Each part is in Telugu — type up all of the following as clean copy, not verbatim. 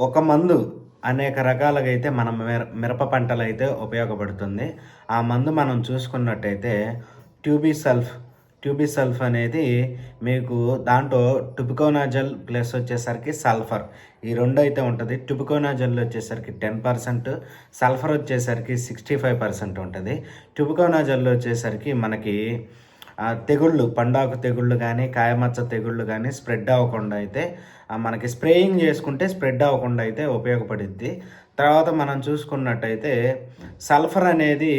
ఒక మందు అనేక రకాలుగా అయితే మన మిరప పంటలైతే ఉపయోగపడుతుంది. ఆ మందు మనం చూసుకున్నట్టయితే ట్యూబీ సల్ఫ్, ట్యూబీ సల్ఫ్ అనేది మీకు దాంట్లో టుబికోనాజోల్ ప్లస్ వచ్చేసరికి సల్ఫర్ ఈ 2 అయితే ఉంటది. టుబికోనాజోల్ వచ్చేసరికి 10%, సల్ఫర్ వచ్చేసరికి 65% ఉంటది. టుబికోనాజోల్ వచ్చేసరికి మనకి తెగుళ్ళు, పండాకు తెగుళ్ళు గానీ, కాయమచ్చ తెగుళ్ళు గానీ స్ప్రెడ్ అవ్వకుండా అయితే మనకి స్ప్రేయింగ్ చేసుకుంటే స్ప్రెడ్ అవ్వకుండా అయితే ఉపయోగపడిద్ది. తర్వాత మనం చూసుకున్నట్టయితే సల్ఫర్ అనేది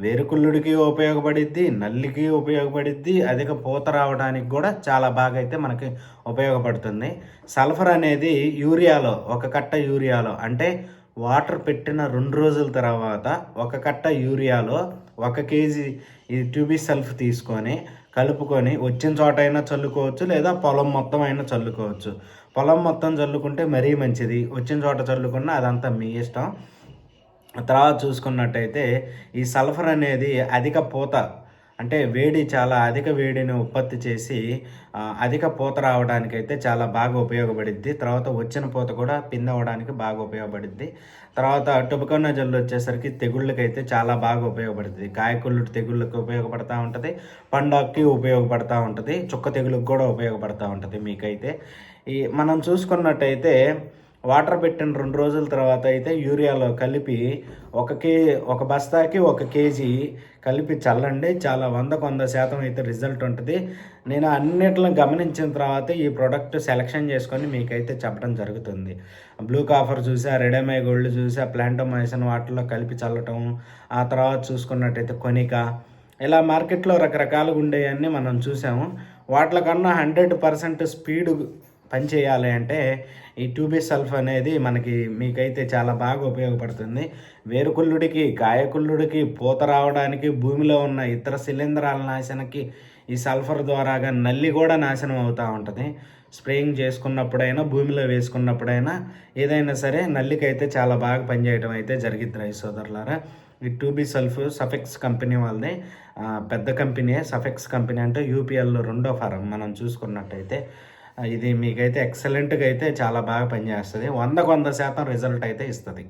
వేరుకుళ్ళుడికి ఉపయోగపడిద్ది, నల్లికి ఉపయోగపడిద్ది, అధిక పూత రావడానికి కూడా చాలా బాగా అయితే మనకి ఉపయోగపడుతుంది. సల్ఫర్ అనేది యూరియాలో, ఒక కట్ట యూరియాలో అంటే వాటర్ పెట్టిన 2 రోజుల తర్వాత ఒక కట్ట యూరియాలో 1 కేజీ ఈ ట్యూబీ సల్ఫ్ తీసుకొని కలుపుకొని వచ్చిన చోట అయినా చల్లుకోవచ్చు, లేదా పొలం మొత్తం అయినా చల్లుకోవచ్చు. పొలం మొత్తం చల్లుకుంటే మరీ మంచిది, వచ్చిన చోట చల్లుకున్నా అదంతా మీ ఇష్టం. తర్వాత చూసుకున్నట్టయితే ఈ సల్ఫర్ అనేది అధిక పూత అంటే చాలా అధిక వేడిని ఉత్పత్తి చేసి అధిక పూత రావడానికైతే చాలా బాగా ఉపయోగపడిద్ది. తర్వాత వచ్చిన పూత కూడా పిందవ్వడానికి బాగా ఉపయోగపడిద్ది. తర్వాత టుబికోనాజోల్ వచ్చేసరికి తెగుళ్ళకైతే చాలా బాగా ఉపయోగపడుతుంది. కాయకుళ్ళు తెగుళ్ళకి ఉపయోగపడతా ఉంటుంది, పండాక్కి ఉపయోగపడతా ఉంటుంది, చుక్క తెగుళ్ళకి కూడా ఉపయోగపడతా ఉంటుంది. మీకైతే మనం చూసుకున్నట్టయితే వాటర్ పెట్టిన 2 రోజుల తర్వాత అయితే యూరియాలో కలిపి ఒక బస్తాకి 1 కేజీ కలిపి చల్లండి. చాలా 100% అయితే రిజల్ట్ ఉంటుంది. నేను అన్నిటిని గమనించిన తర్వాత ఈ ప్రోడక్ట్ సెలెక్షన్ చేసుకొని మీకైతే చెప్పడం జరుగుతుంది. బ్లూ కాఫర్ చూసా, రెడమై గోల్డ్ చూసా, ప్లాంటోమైసిన్ వాటిలో కలిపి చల్లటం, ఆ తర్వాత చూసుకున్నట్టయితే కొనిక, ఇలా మార్కెట్లో రకరకాలుగా ఉండేవన్నీ మనం చూసాము. వాటిల కన్నా 100% స్పీడ్ పని చేయాలి అంటే ఈ ట్యూబీ సల్ఫ్ అనేది మీకైతే చాలా బాగా ఉపయోగపడుతుంది. వేరుకుళ్ళుడికి, కాయకుళ్ళుడికి, పూత రావడానికి, భూమిలో ఉన్న ఇతర శిలీంధ్రాల నాశనకి ఈ సల్ఫర్ ద్వారాగా నల్లి కూడా నాశనం అవుతూ ఉంటుంది. స్ప్రేయింగ్ చేసుకున్నప్పుడైనా, భూమిలో వేసుకున్నప్పుడైనా ఏదైనా సరే నల్లికైతే చాలా బాగా పనిచేయడం అయితే జరిగిద్ది రైతు సోదరులారా. ఈ ట్యూబీ సల్ఫ్ సఫెక్స్ కంపెనీ వాళ్ళది, పెద్ద కంపెనీ. సఫెక్స్ కంపెనీ అంటే యూపీఎల్లో 2వ ఫారం. మనం చూసుకున్నట్టయితే ఇది మీకైతే ఎక్సలెంట్గా అయితే చాలా బాగా పనిచేస్తుంది. 100% రిజల్ట్ అయితే ఇస్తుంది.